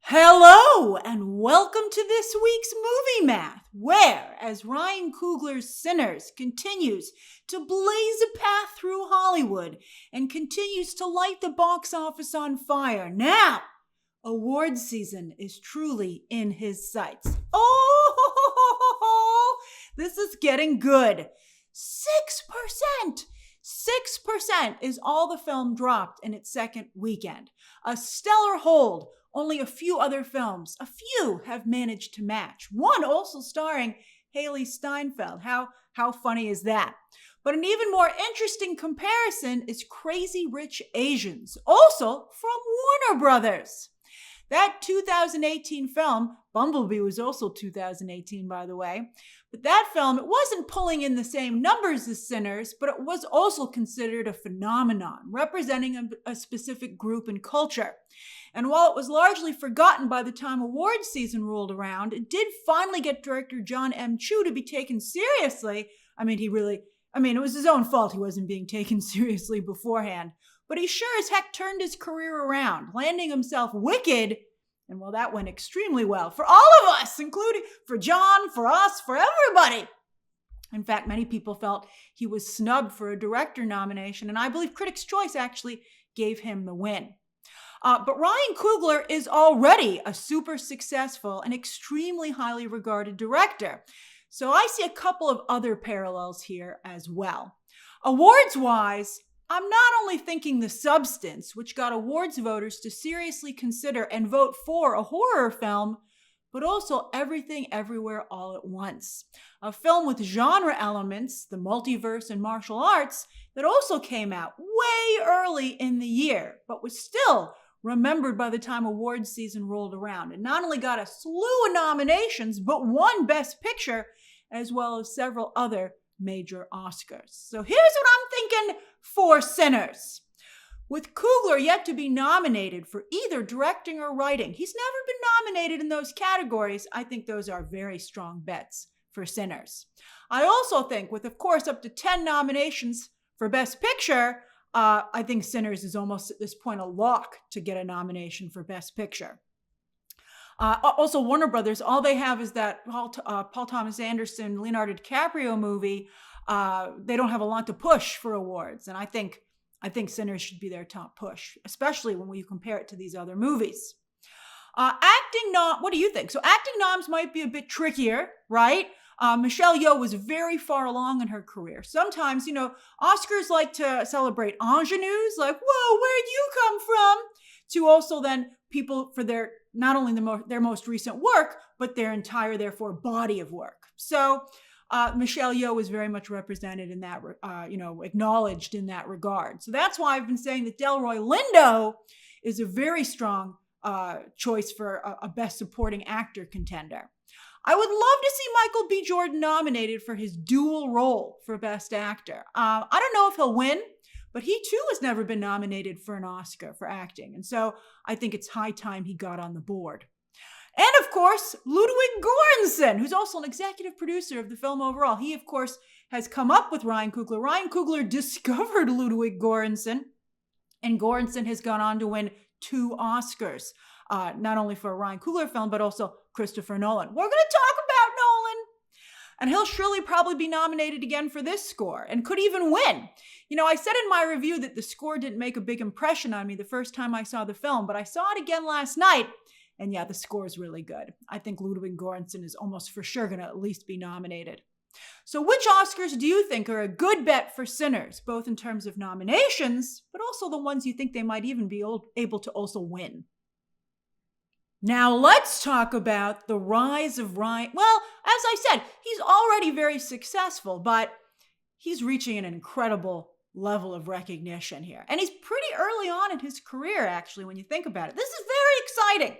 Hello, and welcome to this week's Movie Math, where, as Ryan Coogler's Sinners continues to blaze a path through Hollywood and continues to light the box office on fire, now, awards season is truly in his sights. Oh, this is getting good. 6%! 6% is all the film dropped in its second weekend. A stellar hold. Only a few other films, have managed to match. One also starring Haley Steinfeld. How funny is that? But an even more interesting comparison is Crazy Rich Asians, also from Warner Brothers. That 2018 film, Bumblebee was also 2018, by the way, but that film, it wasn't pulling in the same numbers as Sinners, but it was also considered a phenomenon, representing a specific group and culture. And while it was largely forgotten by the time awards season rolled around, it did finally get director John M. Chu to be taken seriously. It was his own fault he wasn't being taken seriously beforehand. But he sure as heck turned his career around, landing himself Wicked, and well, that went extremely well for all of us, including for John, for us, for everybody. In fact, many people felt he was snubbed for a director nomination, and I believe Critics' Choice actually gave him the win. But Ryan Coogler is already a super successful and extremely highly regarded director. So I see a couple of other parallels here as well. Awards-wise, I'm not only thinking The Substance, which got awards voters to seriously consider and vote for a horror film, but also Everything Everywhere All at Once, a film with genre elements, the multiverse and martial arts, that also came out way early in the year, but was still remembered by the time awards season rolled around. It not only got a slew of nominations, but won Best Picture, as well as several other major Oscars. So here's what I'm thinking for Sinners. With Coogler yet to be nominated for either directing or writing, he's never been nominated in those categories. I think those are very strong bets for Sinners. I also think with, of course, up to 10 nominations for Best Picture, I think Sinners is almost at this point a lock to get a nomination for Best Picture. Also, Warner Brothers, all they have is that Paul Thomas Anderson, Leonardo DiCaprio movie. They don't have a lot to push for awards, and I think Sinners should be their top push, especially when you compare it to these other movies. What do you think? So acting noms might be a bit trickier, right? Michelle Yeoh was very far along in her career. Sometimes, Oscars like to celebrate ingenues, like, whoa, where'd you come from? To also then people for their, not only their most recent work, but their entire, therefore, body of work. So Michelle Yeoh was very much represented in that, acknowledged in that regard. So that's why I've been saying that Delroy Lindo is a very strong choice for a Best Supporting Actor contender. I would love to see Michael B. Jordan nominated for his dual role for Best Actor. I don't know if he'll win, but he too has never been nominated for an Oscar for acting. And so I think it's high time he got on the board. And of course, Ludwig Göransson, who's also an executive producer of the film overall. He, of course, has come up with Ryan Coogler. Ryan Coogler discovered Ludwig Göransson, and Göransson has gone on to win 2 Oscars, not only for a Ryan Coogler film, but also Christopher Nolan. We're going to talk about Nolan, and he'll surely probably be nominated again for this score and could even win. I said in my review that the score didn't make a big impression on me the first time I saw the film, but I saw it again last night, and yeah, the score is really good. I think Ludwig Göransson is almost for sure going to at least be nominated. So which Oscars do you think are a good bet for Sinners, both in terms of nominations, but also the ones you think they might even be able to also win? Now let's talk about the rise of Ryan. Well, as I said, he's already very successful, but he's reaching an incredible level of recognition here. And he's pretty early on in his career, actually, when you think about it. This is very exciting.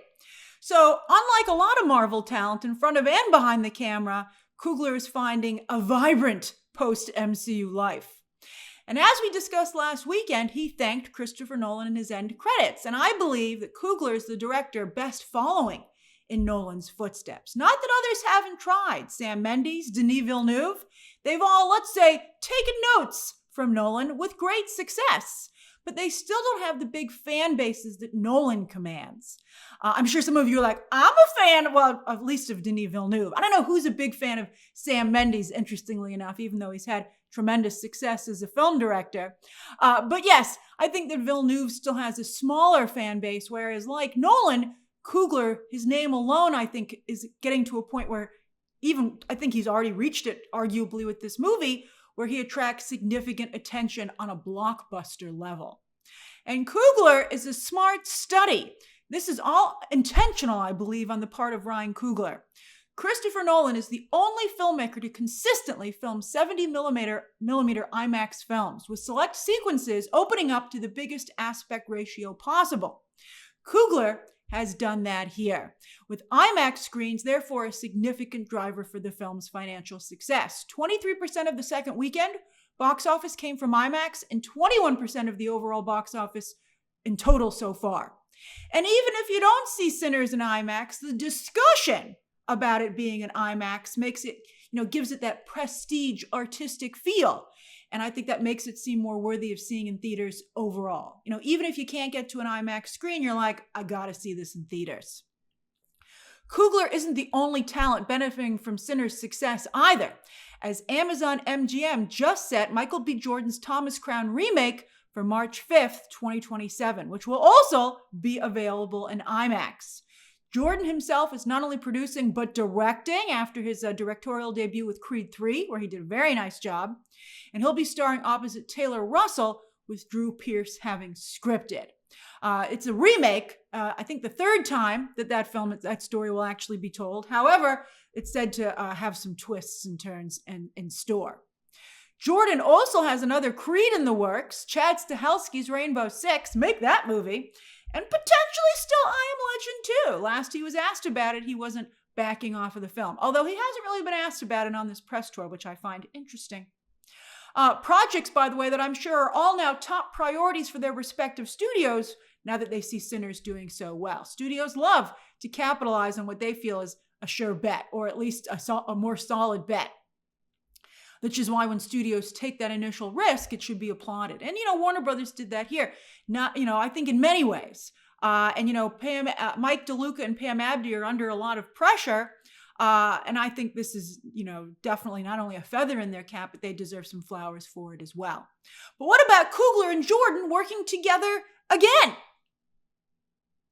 So unlike a lot of Marvel talent in front of and behind the camera, Coogler is finding a vibrant post-MCU life. And as we discussed last weekend, he thanked Christopher Nolan in his end credits. And I believe that Coogler is the director best following in Nolan's footsteps. Not that others haven't tried. Sam Mendes, Denis Villeneuve, they've all, let's say, taken notes from Nolan with great success. but they still don't have the big fan bases that Nolan commands. I'm sure some of you are like, I'm a fan, well, at least of Denis Villeneuve. I don't know who's a big fan of Sam Mendes, interestingly enough, even though he's had tremendous success as a film director. But yes, I think that Villeneuve still has a smaller fan base, whereas like Nolan, Coogler, his name alone, I think, is getting to a point where I think he's already reached it, arguably, with this movie, where he attracts significant attention on a blockbuster level. And Coogler is a smart study. This is all intentional, I believe, on the part of Ryan Coogler. Christopher Nolan is the only filmmaker to consistently film 70mm IMAX films, with select sequences opening up to the biggest aspect ratio possible. Coogler has done that here, with IMAX screens therefore a significant driver for the film's financial success. 23% of the second weekend box office came from IMAX, and 21% of the overall box office in total so far. And even if you don't see Sinners in IMAX, the discussion about it being an IMAX makes it, gives it that prestige artistic feel. And I think that makes it seem more worthy of seeing in theaters overall. Even if you can't get to an IMAX screen, you're like, I gotta see this in theaters. Coogler isn't the only talent benefiting from Sinners' success either, as Amazon MGM just set Michael B. Jordan's Thomas Crown remake for March 5th, 2027, which will also be available in IMAX. Jordan himself is not only producing, but directing after his directorial debut with Creed 3, where he did a very nice job. And he'll be starring opposite Taylor Russell, with Drew Pearce having scripted. It's a remake, I think the third time that story will actually be told. However, it's said to have some twists and turns in store. Jordan also has another Creed in the works, Chad Stahelski's Rainbow Six, make that movie, and potentially still I Am Legend 2. Last he was asked about it, he wasn't backing off of the film, although he hasn't really been asked about it on this press tour, which I find interesting. Projects, by the way, that I'm sure are all now top priorities for their respective studios now that they see Sinners doing so well. Studios love to capitalize on what they feel is a sure bet, or at least a more solid bet. Which is why when studios take that initial risk, it should be applauded. And, Warner Brothers did that here. I think in many ways. Mike DeLuca and Pam Abdi are under a lot of pressure. And I think this is, definitely not only a feather in their cap, but they deserve some flowers for it as well. But what about Coogler and Jordan working together again?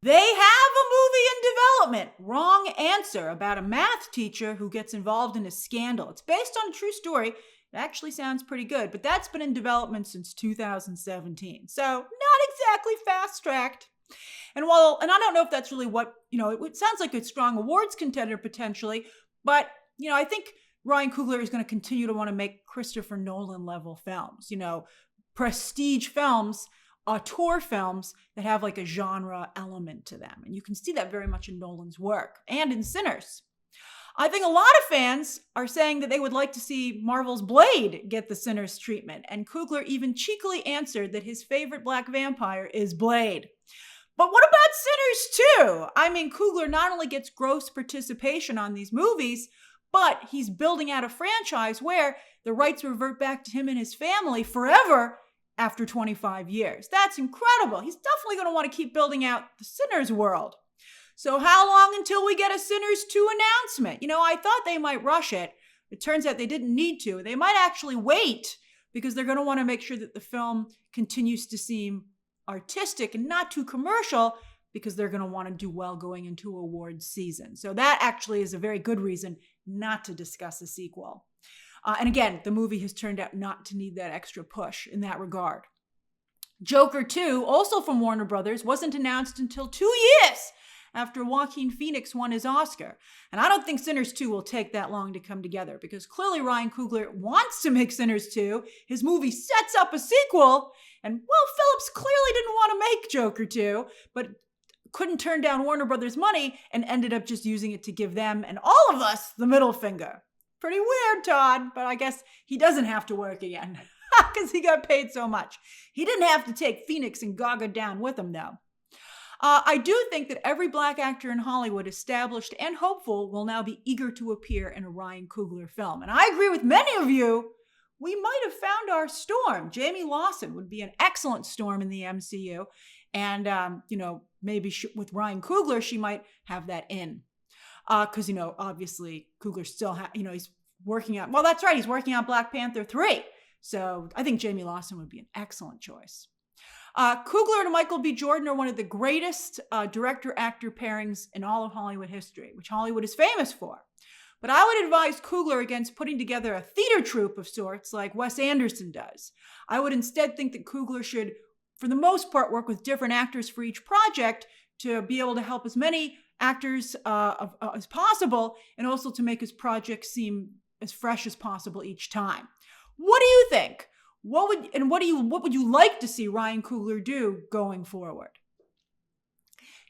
They have a movie in development. Wrong answer, about a math teacher who gets involved in a scandal. It's based on a true story. It actually sounds pretty good, but that's been in development since 2017. So not exactly fast-tracked. And I don't know if that's really what, it sounds like a strong awards contender potentially, but, I think Ryan Coogler is going to continue to want to make Christopher Nolan level films, prestige films, auteur films that have like a genre element to them. And you can see that very much in Nolan's work and in Sinners. I think a lot of fans are saying that they would like to see Marvel's Blade get the Sinners treatment. And Coogler even cheekily answered that his favorite black vampire is Blade. But what about Sinners 2? I mean, Coogler not only gets gross participation on these movies, but he's building out a franchise where the rights revert back to him and his family forever after 25 years. That's incredible. He's definitely going to want to keep building out the Sinners world. So how long until we get a Sinners 2 announcement? I thought they might rush it. It turns out they didn't need to. They might actually wait because they're going to want to make sure that the film continues to seem artistic and not too commercial, because they're going to want to do well going into awards season. So that actually is a very good reason not to discuss a sequel. And again, the movie has turned out not to need that extra push in that regard. Joker 2, also from Warner Brothers, wasn't announced until 2 years after Joaquin Phoenix won his Oscar. And I don't think Sinners 2 will take that long to come together, because clearly Ryan Coogler wants to make Sinners 2. His movie sets up a sequel. And, Phillips clearly didn't want to make Joker 2, but couldn't turn down Warner Brothers' money and ended up just using it to give them and all of us the middle finger. Pretty weird, Todd, but I guess he doesn't have to work again because he got paid so much. He didn't have to take Phoenix and Gaga down with him, though. I do think that every black actor in Hollywood, established and hopeful, will now be eager to appear in a Ryan Coogler film. And I agree with many of you we might have found our Storm. Jamie Lawson would be an excellent Storm in the MCU. And, maybe with Ryan Coogler, she might have that in. Because, obviously Coogler still, he's working on, well, that's right, he's working on Black Panther 3. So I think Jamie Lawson would be an excellent choice. Coogler and Michael B. Jordan are one of the greatest director-actor pairings in all of Hollywood history, which Hollywood is famous for. But I would advise Coogler against putting together a theater troupe of sorts like Wes Anderson does. I would instead think that Coogler should, for the most part, work with different actors for each project to be able to help as many actors as possible, and also to make his project seem as fresh as possible each time. What do you think? What would you like to see Ryan Coogler do going forward?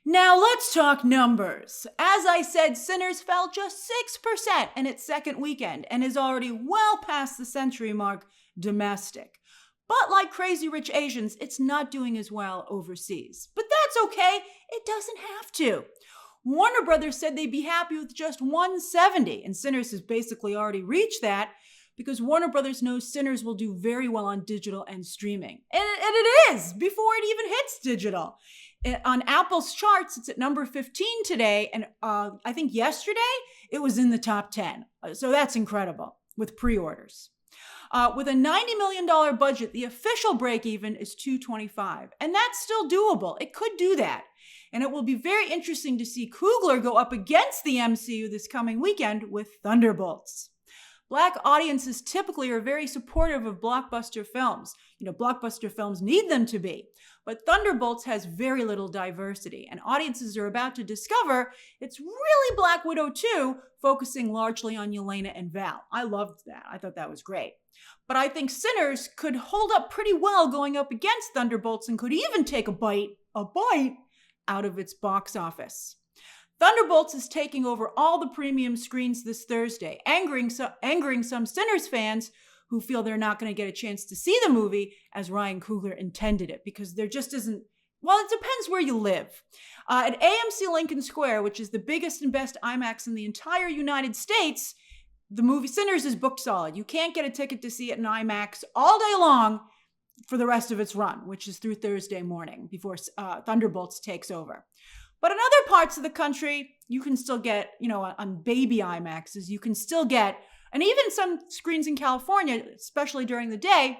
Now let's talk numbers. As I said, Sinners fell just 6% in its second weekend and is already well past the century mark domestic. But like Crazy Rich Asians, it's not doing as well overseas. But that's okay, it doesn't have to. Warner Brothers said they'd be happy with just 170, and Sinners has basically already reached that because Warner Brothers knows Sinners will do very well on digital and streaming. And it is, before it even hits digital. On Apple's charts, it's at number 15 today, and I think yesterday it was in the top 10. So that's incredible with pre-orders. With a $90 million budget, the official break-even is $225, and that's still doable. It could do that. And it will be very interesting to see Coogler go up against the MCU this coming weekend with Thunderbolts. Black audiences typically are very supportive of blockbuster films. Blockbuster films need them to be. But Thunderbolts has very little diversity, and audiences are about to discover it's really Black Widow 2, focusing largely on Yelena and Val. I loved that. I thought that was great. But I think Sinners could hold up pretty well going up against Thunderbolts and could even take a bite out of its box office. Thunderbolts is taking over all the premium screens this Thursday, angering some Sinners fans who feel they're not going to get a chance to see the movie as Ryan Coogler intended it, because there just isn't, well, it depends where you live. At AMC Lincoln Square, which is the biggest and best IMAX in the entire United States, the movie Sinners is booked solid. You can't get a ticket to see it in IMAX all day long for the rest of its run, which is through Thursday morning before Thunderbolts takes over. But in other parts of the country, you can still get, on baby IMAXs, you can still get, and even some screens in California, especially during the day,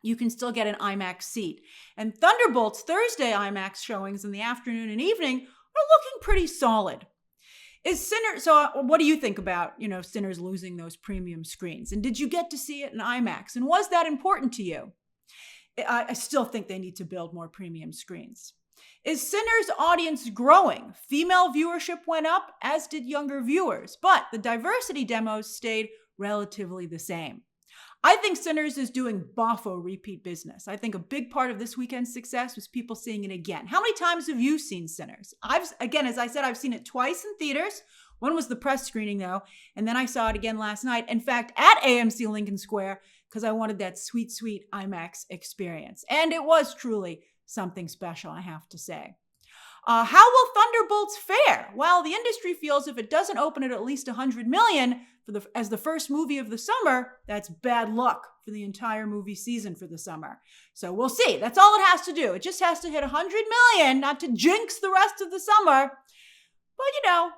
you can still get an IMAX seat. And Thunderbolts Thursday IMAX showings in the afternoon and evening are looking pretty solid. So what do you think about, Sinners losing those premium screens? And did you get to see it in IMAX? And was that important to you? I still think they need to build more premium screens. Is Sinners' audience growing? Female viewership went up, as did younger viewers, but the diversity demos stayed relatively the same. I think Sinners is doing boffo repeat business. I think a big part of this weekend's success was people seeing it again. How many times have you seen Sinners? As I said, I've seen it twice in theaters. One was the press screening, though, and then I saw it again last night. In fact, at AMC Lincoln Square, because I wanted that sweet, sweet IMAX experience. And it was truly something special, I have to say. How will Thunderbolts fare? Well, the industry feels if it doesn't open at least $100 million as the first movie of the summer, that's bad luck for the entire movie season for the summer. So we'll see. That's all it has to do. It just has to hit $100 million, not to jinx the rest of the summer. But,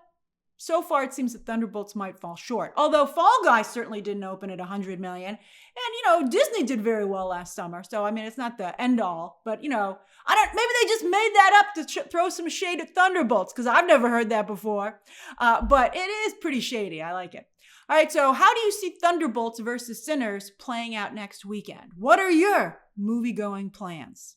so far it seems that Thunderbolts might fall short. Although Fall Guy certainly didn't open at $100 million. And, Disney did very well last summer. So, it's not the end all. But, maybe they just made that up to throw some shade at Thunderbolts, because I've never heard that before. But it is pretty shady. I like it. All right, so how do you see Thunderbolts versus Sinners playing out next weekend? What are your movie-going plans?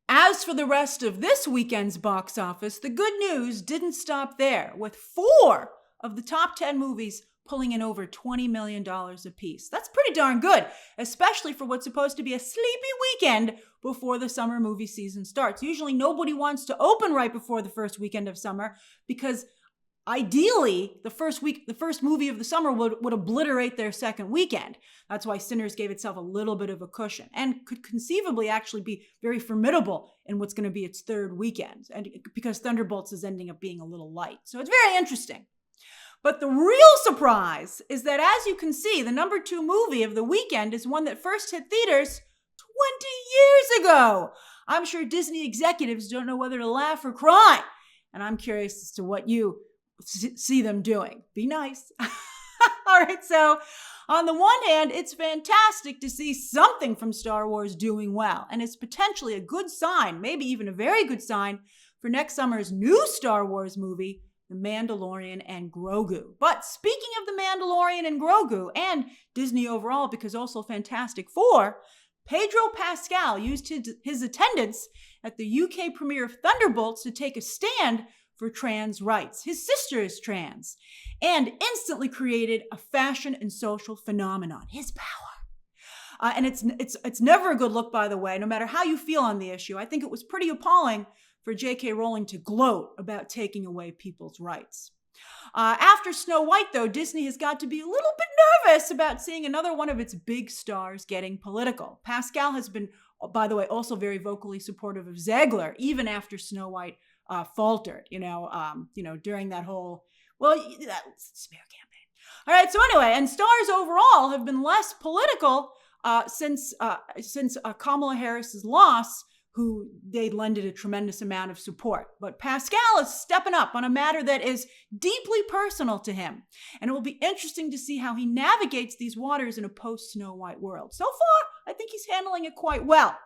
As for the rest of this weekend's box office, the good news didn't stop there, with 4 of the top 10 movies pulling in over $20 million apiece. That's pretty darn good, especially for what's supposed to be a sleepy weekend before the summer movie season starts. Usually nobody wants to open right before the first weekend of summer because ideally, the first movie of the summer would obliterate their second weekend. That's why Sinners gave itself a little bit of a cushion and could conceivably actually be very formidable in what's going to be its third weekend, and because Thunderbolts is ending up being a little light. So it's very interesting. But the real surprise is that, as you can see, the number 2 movie of the weekend is one that first hit theaters 20 years ago. I'm sure Disney executives don't know whether to laugh or cry, and I'm curious as to what you see them doing. Be nice. All right, so on the one hand, it's fantastic to see something from Star Wars doing well, and it's potentially a good sign, maybe even a very good sign, for next summer's new Star Wars movie, The Mandalorian and Grogu. But speaking of The Mandalorian and Grogu, and Disney overall, because also Fantastic Four, Pedro Pascal used his attendance at the UK premiere of Thunderbolts to take a stand for trans rights. His sister is trans, and instantly created a fashion and social phenomenon. His power. And it's never a good look, by the way, no matter how you feel on the issue. I think it was pretty appalling for J.K. Rowling to gloat about taking away people's rights. After Snow White, though, Disney has got to be a little bit nervous about seeing another one of its big stars getting political. Pascal has been, by the way, also very vocally supportive of Zegler, even after Snow White faltered, during that whole, that smear campaign. All right, so anyway, and stars overall have been less political since Kamala Harris's loss, who they lended a tremendous amount of support. But Pascal is stepping up on a matter that is deeply personal to him. And it will be interesting to see how he navigates these waters in a post-Snow White world. So far, I think he's handling it quite well.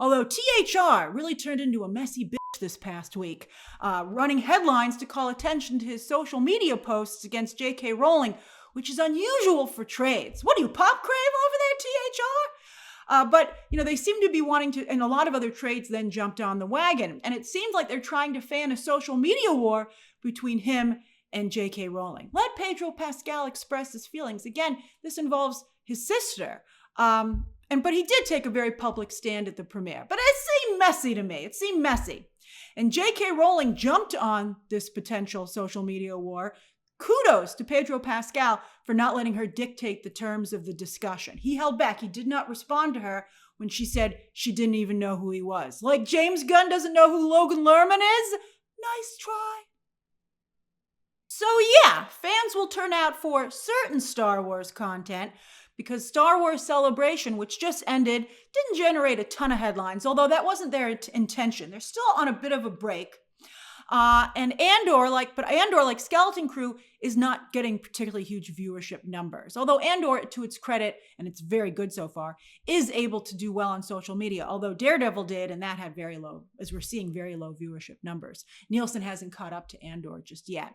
Although THR really turned into a messy bitch this past week, running headlines to call attention to his social media posts against J.K. Rowling, which is unusual for trades. What are you, pop crave over there, THR? But they seem to be wanting to, and a lot of other trades then jumped on the wagon. And it seems like they're trying to fan a social media war between him and J.K. Rowling. Let Pedro Pascal express his feelings. Again, this involves his sister. But he did take a very public stand at the premiere. But it seemed messy to me. It seemed messy. And J.K. Rowling jumped on this potential social media war. Kudos to Pedro Pascal for not letting her dictate the terms of the discussion. He held back. He did not respond to her when she said she didn't even know who he was. Like James Gunn doesn't know who Logan Lerman is? Nice try. So yeah, fans will turn out for certain Star Wars content because Star Wars Celebration, which just ended, didn't generate a ton of headlines, although that wasn't their intention. They're still on a bit of a break. And Andor, like Skeleton Crew, is not getting particularly huge viewership numbers. Although Andor, to its credit, and it's very good so far, is able to do well on social media. Although Daredevil did, and that had very low, as we're seeing, very low viewership numbers. Nielsen hasn't caught up to Andor just yet.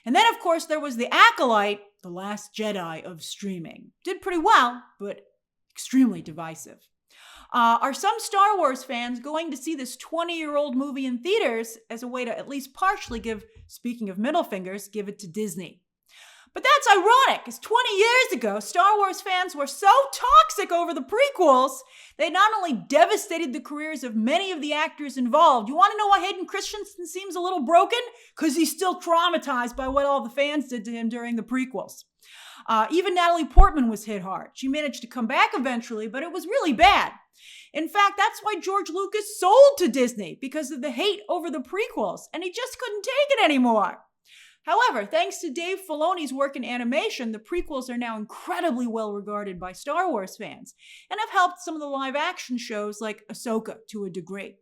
And then, of course, there was The Acolyte, the last Jedi of streaming. Did pretty well, but extremely divisive. Are some Star Wars fans going to see this 20-year-old movie in theaters as a way to at least partially give, speaking of middle fingers, give it to Disney? But that's ironic, because 20 years ago, Star Wars fans were so toxic over the prequels, they not only devastated the careers of many of the actors involved. You want to know why Hayden Christensen seems a little broken? Because he's still traumatized by what all the fans did to him during the prequels. Even Natalie Portman was hit hard. She managed to come back eventually, but it was really bad. In fact, that's why George Lucas sold to Disney, because of the hate over the prequels, and he just couldn't take it anymore. However, thanks to Dave Filoni's work in animation, the prequels are now incredibly well regarded by Star Wars fans, and have helped some of the live-action shows like Ahsoka to a degree.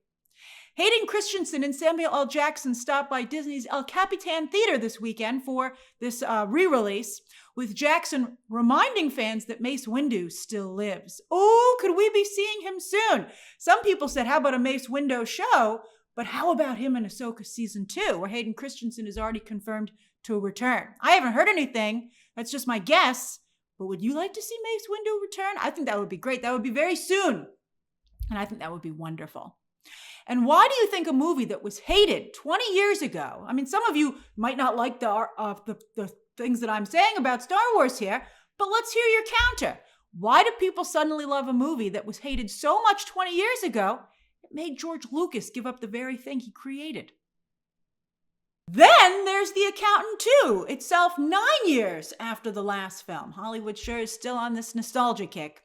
Hayden Christensen and Samuel L. Jackson stopped by Disney's El Capitan Theater this weekend for this re-release, with Jackson reminding fans that Mace Windu still lives. Oh, could we be seeing him soon? Some people said, how about a Mace Windu show? But how about him in Ahsoka Season 2, where Hayden Christensen is already confirmed to return? I haven't heard anything. That's just my guess. But would you like to see Mace Windu return? I think that would be great. That would be very soon. And I think that would be wonderful. And why do you think a movie that was hated 20 years ago, I mean, some of you might not like the things that I'm saying about Star Wars here, but let's hear your counter. Why do people suddenly love a movie that was hated so much 20 years ago, it made George Lucas give up the very thing he created? Then there's The Accountant 2, itself 9 years after the last film. Hollywood sure is still on this nostalgia kick.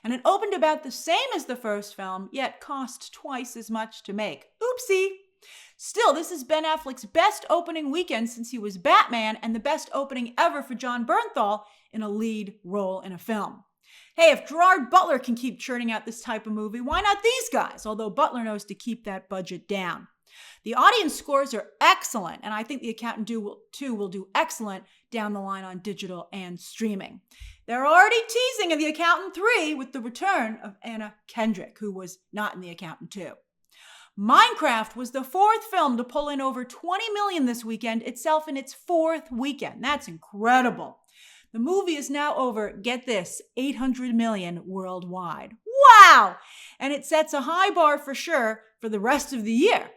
And it opened about the same as the first film, yet cost twice as much to make. Oopsie. Still, this is Ben Affleck's best opening weekend since he was Batman, and the best opening ever for Jon Bernthal in a lead role in a film. Hey, if Gerard Butler can keep churning out this type of movie, why not these guys? Although Butler knows to keep that budget down. The audience scores are excellent, and I think The Accountant 2 will do excellent down the line on digital and streaming. They're already teasing of The Accountant 3 with the return of Anna Kendrick, who was not in The Accountant 2. Minecraft was the fourth film to pull in over $20 million this weekend, itself in its fourth weekend. That's incredible. The movie is now over, get this, $800 million worldwide. Wow! And it sets a high bar for sure for the rest of the year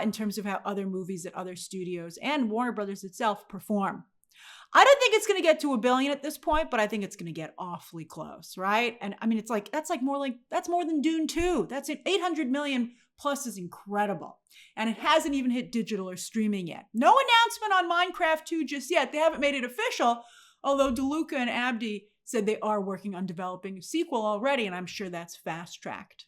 in terms of how other movies at other studios and Warner Brothers itself perform. I don't think it's going to get to $1 billion at this point, but I think it's going to get awfully close, right? And I mean, that's more than Dune 2. That's an $800 million plus is incredible. And it hasn't even hit digital or streaming yet. No announcement on Minecraft 2 just yet. They haven't made it official, although DeLuca and Abdi said they are working on developing a sequel already, and I'm sure that's fast-tracked.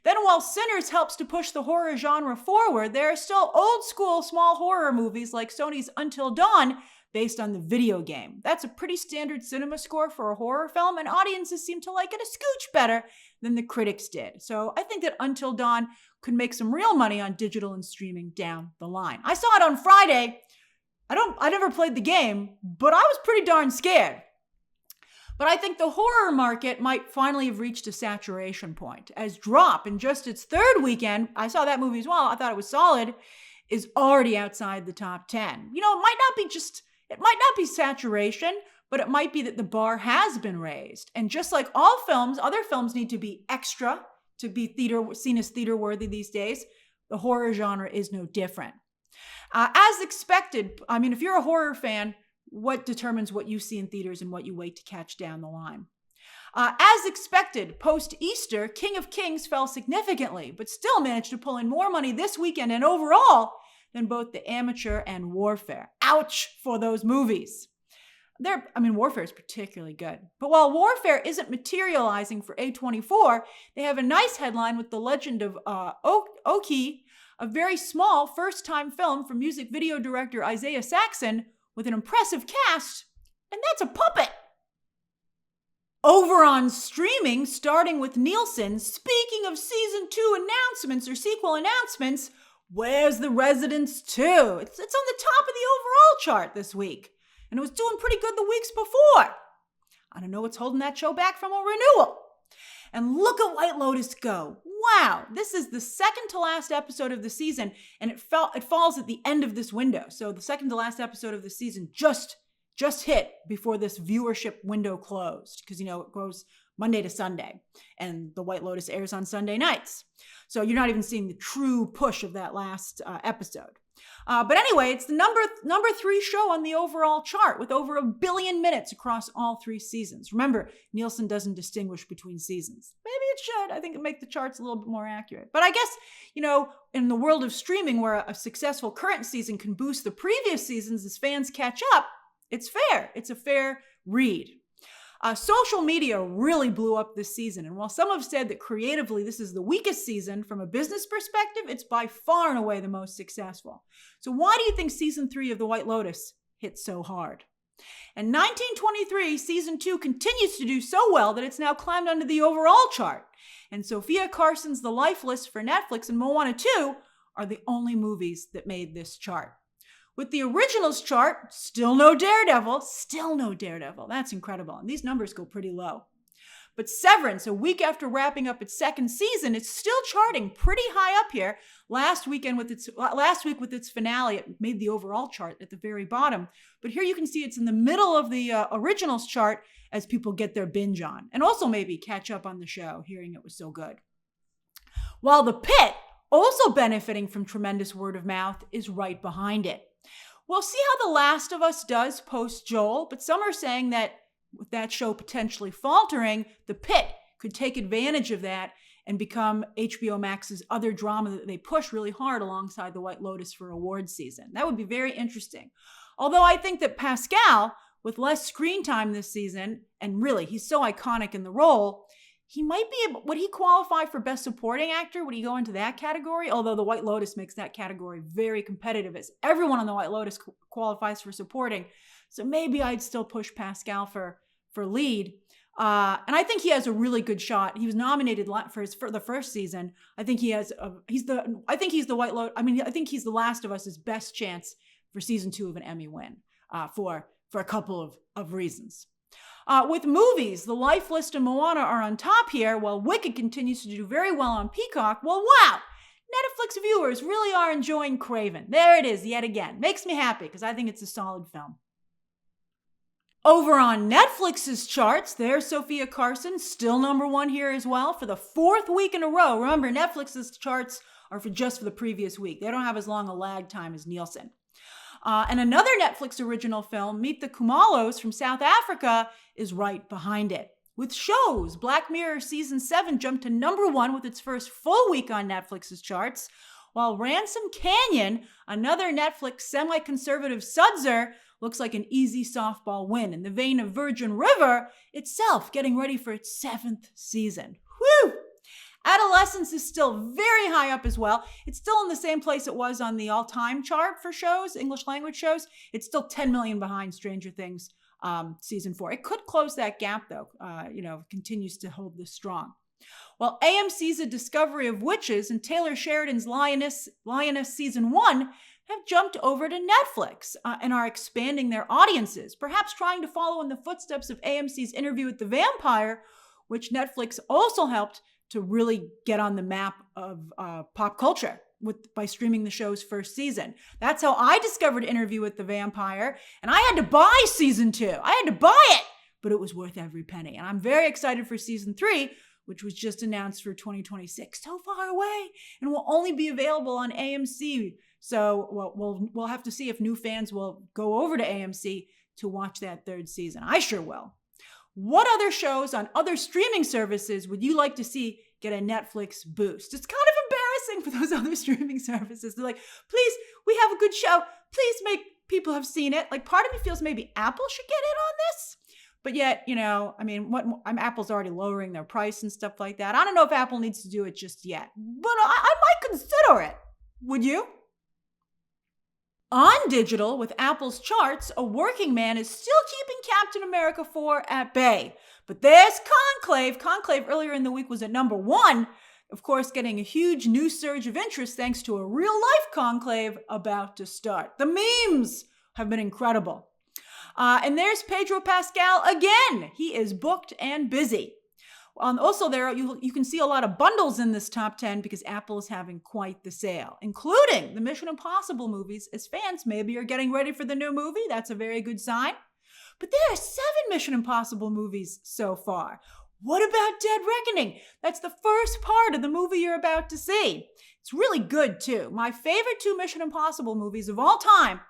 Then while Sinners helps to push the horror genre forward, there are still old-school small horror movies like Sony's Until Dawn, based on the video game. That's a pretty standard cinema score for a horror film, and audiences seem to like it a scooch better than the critics did. So I think that Until Dawn could make some real money on digital and streaming down the line. I saw it on Friday. I never played the game, but I was pretty darn scared. But I think the horror market might finally have reached a saturation point, as Drop, in just its third weekend, I saw that movie as well, I thought it was solid, is already outside the top 10. You know, it might not be saturation, but it might be that the bar has been raised. And just like all films, other films need to be extra to be seen as theater worthy these days. The horror genre is no different. As expected, I mean, if you're a horror fan, what determines what you see in theaters and what you wait to catch down the line? As expected, post-Easter, King of Kings fell significantly, but still managed to pull in more money this weekend and overall than both The Amateur and Warfare. Ouch for those movies. Warfare is particularly good. But while Warfare isn't materializing for A24, they have a nice headline with The Legend of Oki, a very small first-time film from music video director Isaiah Saxon with an impressive cast, and that's a puppet. Over on streaming, starting with Nielsen, speaking of season 2 announcements or sequel announcements, where's The Residence 2? It's on the top of the overall chart this week, and it was doing pretty good the weeks before. I don't know what's holding that show back from a renewal. And look at White Lotus go. Wow, this is the second to last episode of the season, and it falls at the end of this window. So the second to last episode of the season just hit before this viewership window closed, because, you know, it goes Monday to Sunday, and the White Lotus airs on Sunday nights. So you're not even seeing the true push of that last episode. But anyway, it's the number 3 show on the overall chart with over 1 billion minutes across all 3 seasons. Remember, Nielsen doesn't distinguish between seasons. Maybe it should. I think it'd make the charts a little bit more accurate. But I guess, you know, in the world of streaming where a successful current season can boost the previous seasons as fans catch up, it's fair. It's a fair read. Social media really blew up this season. And while some have said that creatively this is the weakest season, from a business perspective, it's by far and away the most successful. So why do you think season 3 of The White Lotus hit so hard? In 1923, season 2 continues to do so well that it's now climbed onto the overall chart. And Sophia Carson's The Lifeless for Netflix and Moana 2 are the only movies that made this chart. With the originals chart, still no Daredevil. That's incredible. And these numbers go pretty low. But Severance, a week after wrapping up its second season, it's still charting pretty high up here. Last week with its finale, it made the overall chart at the very bottom. But here you can see it's in the middle of the originals chart as people get their binge on. And also maybe catch up on the show, hearing it was so good. While The Pit, also benefiting from tremendous word of mouth, is right behind it. We'll see how The Last of Us does post-Joel, but some are saying that with that show potentially faltering, The Pit could take advantage of that and become HBO Max's other drama that they push really hard alongside The White Lotus for awards season. That would be very interesting. Although I think that Pascal, with less screen time this season, and really, he's so iconic in the role, he might be, would he qualify for Best Supporting Actor? Would he go into that category? Although The White Lotus makes that category very competitive, as everyone on The White Lotus qualifies for supporting. So maybe I'd still push Pascal for lead. And I think he has a really good shot. He was nominated for the first season. I think he's the White Lotus. I mean, I think he's The Last of Us's best chance for season 2 of an Emmy win, for a couple of reasons. With movies, The Life List and Moana are on top here, while Wicked continues to do very well on Peacock. Well, wow! Netflix viewers really are enjoying Craven. There it is, yet again. Makes me happy, because I think it's a solid film. Over on Netflix's charts, there's Sophia Carson, still number 1 here as well for the 4th week in a row. Remember, Netflix's charts are just for the previous week. They don't have as long a lag time as Nielsen. And another Netflix original film, Meet the Kumalos from South Africa, is right behind it. With shows, Black Mirror Season 7 jumped to number 1 with its first full week on Netflix's charts, while Ransom Canyon, another Netflix semi-conservative sudzer, looks like an easy softball win in the vein of Virgin River itself, getting ready for its 7th season. Whew! Adolescence is still very high up as well. It's still in the same place it was on the all-time chart for shows, English language shows. It's still 10 million behind Stranger Things season 4. It could close that gap though, continues to hold this strong. While AMC's A Discovery of Witches and Taylor Sheridan's Lioness season 1 have jumped over to Netflix and are expanding their audiences, perhaps trying to follow in the footsteps of AMC's Interview with the Vampire, which Netflix also helped to really get on the map of pop culture by streaming the show's first season. That's how I discovered Interview with the Vampire, and I had to buy season 2. I had to buy it, but it was worth every penny. And I'm very excited for season 3, which was just announced for 2026. So far away, and will only be available on AMC. So we'll have to see if new fans will go over to AMC to watch that 3rd season. I sure will. What other shows on other streaming services would you like to see get a Netflix boost? It's kind of embarrassing for those other streaming services. They're like, please, we have a good show. Please make people have seen it. Like, part of me feels maybe Apple should get in on this. But yet, Apple's already lowering their price and stuff like that. I don't know if Apple needs to do it just yet, but I might consider it. Would you? On digital, with Apple's charts, A Working Man is still keeping Captain America 4 at bay. But there's Conclave. Conclave earlier in the week was at number 1, of course, getting a huge new surge of interest thanks to a real-life Conclave about to start. The memes have been incredible. And there's Pedro Pascal again. He is booked and busy. Also, there you can see a lot of bundles in this top 10 because Apple is having quite the sale, including the Mission Impossible movies, as fans maybe are getting ready for the new movie. That's a very good sign. But there are 7 Mission Impossible movies so far. What about Dead Reckoning? That's the first part of the movie you're about to see. It's really good, too. My favorite 2 Mission Impossible movies of all time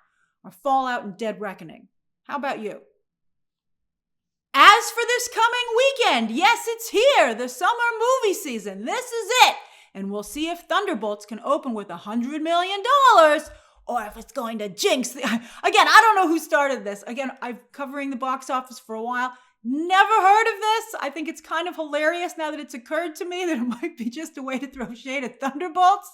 are Fallout and Dead Reckoning. How about you? As for this coming weekend, yes, it's here, the summer movie season. This is it. And we'll see if Thunderbolts can open with $100 million or if it's going to jinx. Again, I don't know who started this. Again, I'm covering the box office for a while. Never heard of this. I think it's kind of hilarious now that it's occurred to me that it might be just a way to throw shade at Thunderbolts.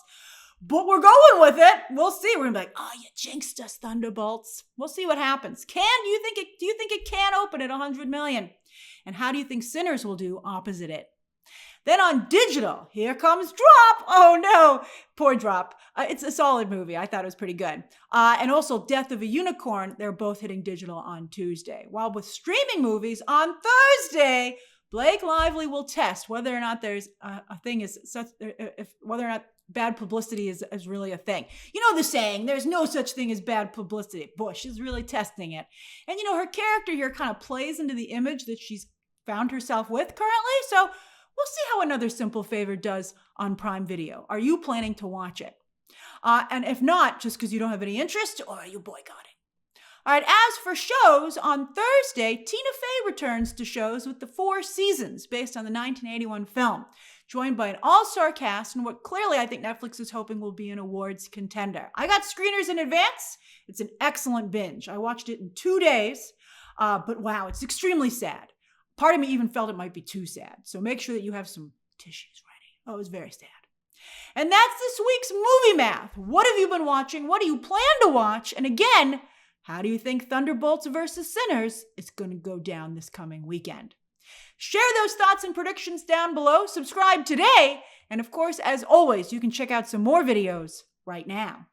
But we're going with it. We'll see. We're gonna be like, oh, you jinxed us, Thunderbolts. We'll see what happens. Do you think it can open at 100 million? And how do you think Sinners will do opposite it? Then on digital, here comes Drop. Oh no, poor Drop. It's a solid movie. I thought it was pretty good. And also Death of a Unicorn. They're both hitting digital on Tuesday. While with streaming movies on Thursday, Blake Lively will test whether or not there's a thing is such, whether or not bad publicity is really a thing. You know the saying, there's no such thing as bad publicity. Bush is really testing it. And her character here kind of plays into the image that she's found herself with currently. So we'll see how Another Simple Favor does on Prime Video. Are you planning to watch it? And if not, just because you don't have any interest, or are you boycotting? All right, as for shows, on Thursday, Tina Fey returns to shows with The Four Seasons, based on the 1981 film, joined by an all-star cast and what clearly I think Netflix is hoping will be an awards contender. I got screeners in advance. It's an excellent binge. I watched it in 2 days, but wow, it's extremely sad. Part of me even felt it might be too sad. So make sure that you have some tissues ready. Oh, it was very sad. And that's this week's movie math. What have you been watching? What do you plan to watch? And again, how do you think Thunderbolts versus Sinners is going to go down this coming weekend? Share those thoughts and predictions down below. Subscribe today. And of course, as always, you can check out some more videos right now.